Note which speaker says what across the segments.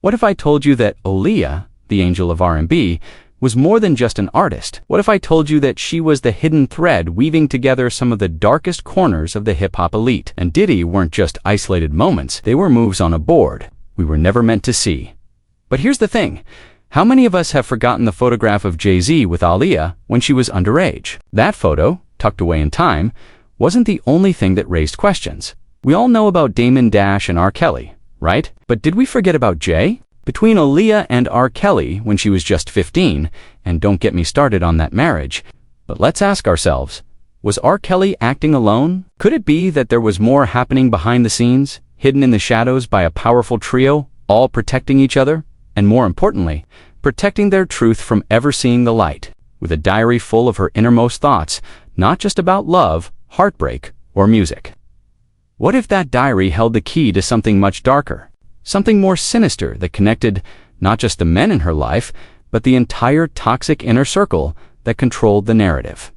Speaker 1: What if I told you that Aaliyah, the angel of R&B, was more than just an artist? What if I told you that she was the hidden thread weaving together some of the darkest corners of the hip-hop elite? And Diddy weren't just isolated moments, they were moves on a board we were never meant to see. But here's the thing. How many of us have forgotten the photograph of Jay Z with Aaliyah when she was underage? That photo, tucked away in time, wasn't the only thing that raised questions. We all know about Damon Dash and R. Kelly, right? But did we forget about Jay? Between Aaliyah and R. Kelly when she was just 15, and don't get me started on that marriage, but let's ask ourselves, was R. Kelly acting alone? Could it be that there was more happening behind the scenes, hidden in the shadows by a powerful trio, all protecting each other? And more importantly, protecting their truth from ever seeing the light, with a diary full of her innermost thoughts, not just about love, heartbreak, or music. What if that diary held the key to something much darker, something more sinister that connected not just the men in her life, but the entire toxic inner circle that controlled the narrative?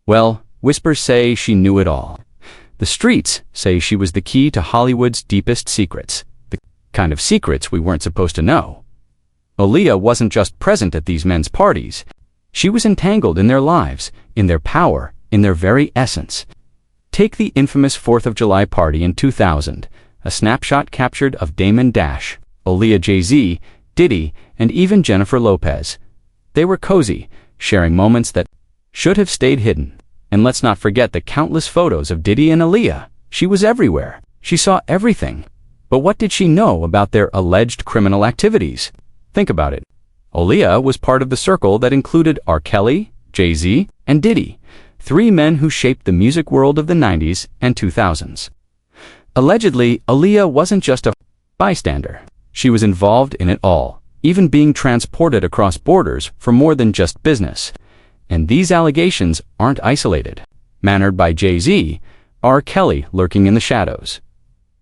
Speaker 1: Well, whispers say she knew it all. The streets say she was the key to Hollywood's deepest secrets, the kind of secrets we weren't supposed to know. Aaliyah wasn't just present at these men's parties. She was entangled in their lives, in their power, in their very essence. Take the infamous 4th of July party in 2000, a snapshot captured of Damon Dash, Aaliyah, Jay Z, Diddy, and even Jennifer Lopez. They were cozy, sharing moments that should have stayed hidden. And let's not forget the countless photos of Diddy and Aaliyah. She was everywhere. She saw everything. But what did she know about their alleged criminal activities? Think about it. Aaliyah was part of the circle that included R. Kelly, Jay Z, and Diddy, three men who shaped the music world of the 90s and 2000s. Allegedly, Aaliyah wasn't just a bystander. She was involved in it all, even being transported across borders for more than just business. And these allegations aren't isolated. Mannered by Jay Z, R. Kelly lurking in the shadows.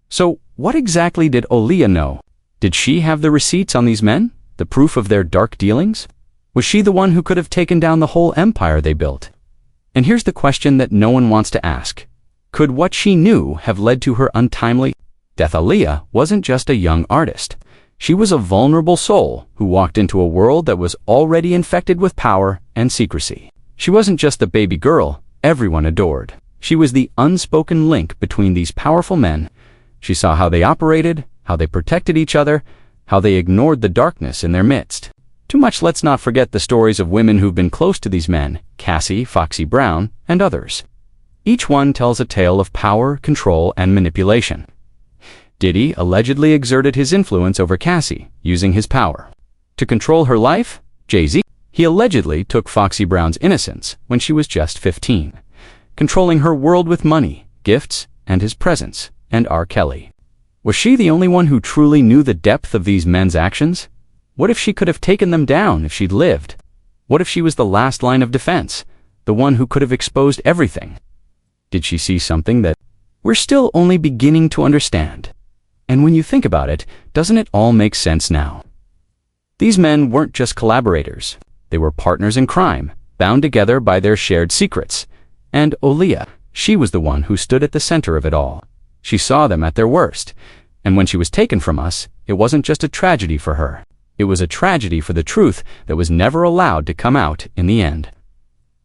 Speaker 1: So, what exactly did Aaliyah know? Did she have the receipts on these men? The proof of their dark dealings? Was she the one who could have taken down the whole empire they built? And here's the question that no one wants to ask. Could what she knew have led to her untimely death? Aaliyah wasn't just a young artist. She was a vulnerable soul who walked into a world that was already infected with power and secrecy. She wasn't just the baby girl everyone adored. She was the unspoken link between these powerful men. She saw how they operated, how they protected each other, how they ignored the darkness in their midst. Too much let's not forget the stories of women who've been close to these men, Cassie, Foxy Brown, and others. Each one tells a tale of power, control, and manipulation. Diddy allegedly exerted his influence over Cassie, using his power. To control her life, Jay Z, he allegedly took Foxy Brown's innocence when she was just 15, controlling her world with money, gifts, and his presence. And R. Kelly. Was she the only one who truly knew the depth of these men's actions? What if she could have taken them down if she'd lived? What if she was the last line of defense, the one who could have exposed everything? Did she see something that we're still only beginning to understand? And when you think about it, doesn't it all make sense now? These men weren't just collaborators. They were partners in crime, bound together by their shared secrets. And Aaliyah, she was the one who stood at the center of it all. She saw them at their worst, and when she was taken from us, it wasn't just a tragedy for her. It was a tragedy for the truth that was never allowed to come out in the end.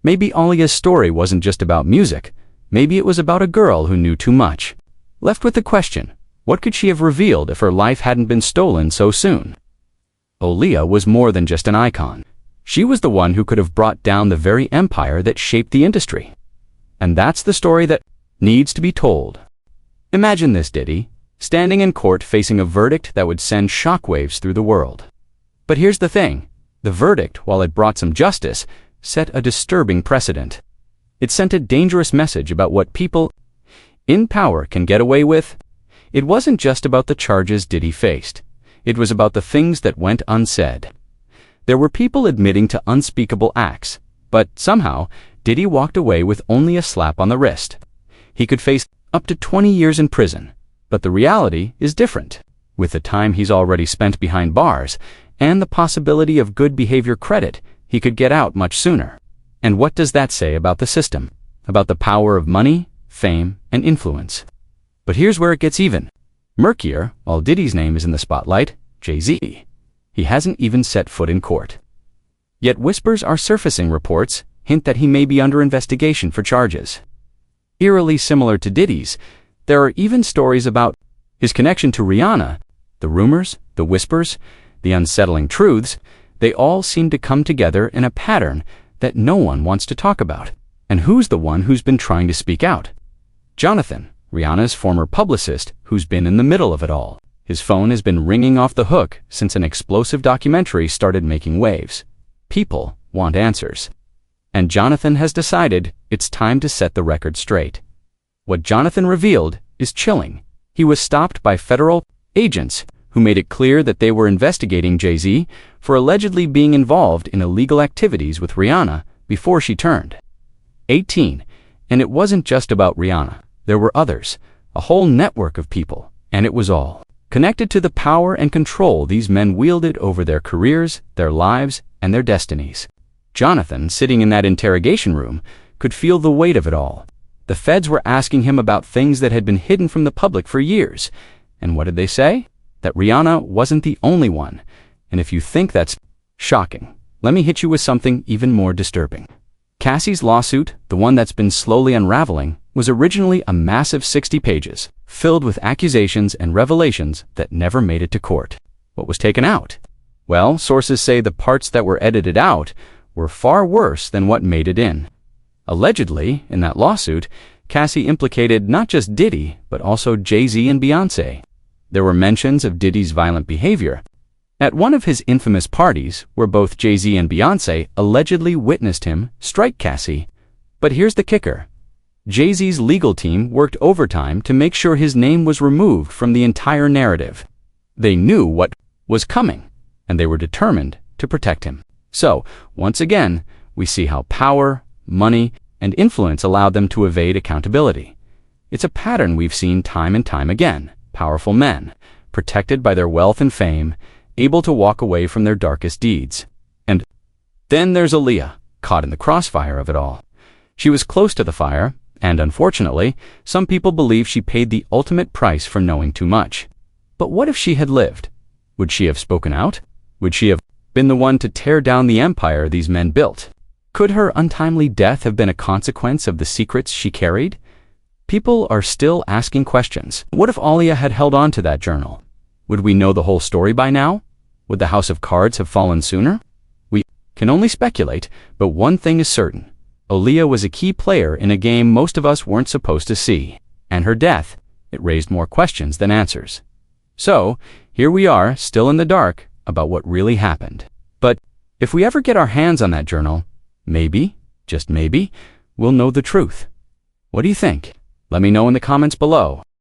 Speaker 1: Maybe Aaliyah's story wasn't just about music. Maybe it was about a girl who knew too much. Left with the question, what could she have revealed if her life hadn't been stolen so soon? Aaliyah was more than just an icon. She was the one who could have brought down the very empire that shaped the industry. And that's the story that needs to be told. Imagine this, Diddy, standing in court facing a verdict that would send shockwaves through the world. But here's the thing. The verdict, while it brought some justice, set a disturbing precedent. It sent a dangerous message about what people in power can get away with. It wasn't just about the charges Diddy faced. It was about the things that went unsaid. There were people admitting to unspeakable acts, but somehow, Diddy walked away with only a slap on the wrist. He could face up to 20 years in prison, but the reality is different. With the time he's already spent behind bars, and the possibility of good behavior credit, he could get out much sooner. And what does that say about the system? About the power of money, fame, and influence? But here's where it gets even murkier. While Diddy's name is in the spotlight, Jay Z. He hasn't even set foot in court. Yet whispers are surfacing. Reports hint that he may be under investigation for charges. Eerily similar to Diddy's, there are even stories about his connection to Rihanna. The rumors, the whispers, the unsettling truths, they all seem to come together in a pattern that no one wants to talk about. And who's the one who's been trying to speak out? Jonathan, Rihanna's former publicist, who's been in the middle of it all. His phone has been ringing off the hook since an explosive documentary started making waves. People want answers. And Jonathan has decided it's time to set the record straight. What Jonathan revealed is chilling. He was stopped by federal agents who made it clear that they were investigating Jay Z for allegedly being involved in illegal activities with Rihanna before she turned 18. And it wasn't just about Rihanna. There were others, a whole network of people, and it was all connected to the power and control these men wielded over their careers, their lives, and their destinies. Jonathan, sitting in that interrogation room, could feel the weight of it all. The feds were asking him about things that had been hidden from the public for years. And what did they say? That Rihanna wasn't the only one. And if you think that's shocking, let me hit you with something even more disturbing. Cassie's lawsuit, the one that's been slowly unraveling, was originally a massive 60 pages, filled with accusations and revelations that never made it to court. What was taken out? Well, sources say the parts that were edited out were far worse than what made it in. Allegedly, in that lawsuit, Cassie implicated not just Diddy, but also Jay Z and Beyonce. There were mentions of Diddy's violent behavior at one of his infamous parties where both Jay Z and Beyonce allegedly witnessed him strike Cassie. But here's the kicker. Jay Z's legal team worked overtime to make sure his name was removed from the entire narrative. They knew what was coming, and they were determined to protect him. So, once again, we see how power, money, and influence allowed them to evade accountability. It's a pattern we've seen time and time again. Powerful men, protected by their wealth and fame, able to walk away from their darkest deeds. And then there's Aaliyah, caught in the crossfire of it all. She was close to the fire, and unfortunately, some people believe she paid the ultimate price for knowing too much. But what if she had lived? Would she have spoken out? Would she have been the one to tear down the empire these men built? Could her untimely death have been a consequence of the secrets she carried? People are still asking questions. What if Aaliyah had held on to that journal? Would we know the whole story by now? Would the house of cards have fallen sooner? We can only speculate, but one thing is certain. Aaliyah was a key player in a game most of us weren't supposed to see. And her death, it raised more questions than answers. So, here we are, still in the dark, about what really happened. But if we ever get our hands on that journal, maybe, just maybe, we'll know the truth. What do you think? Let me know in the comments below.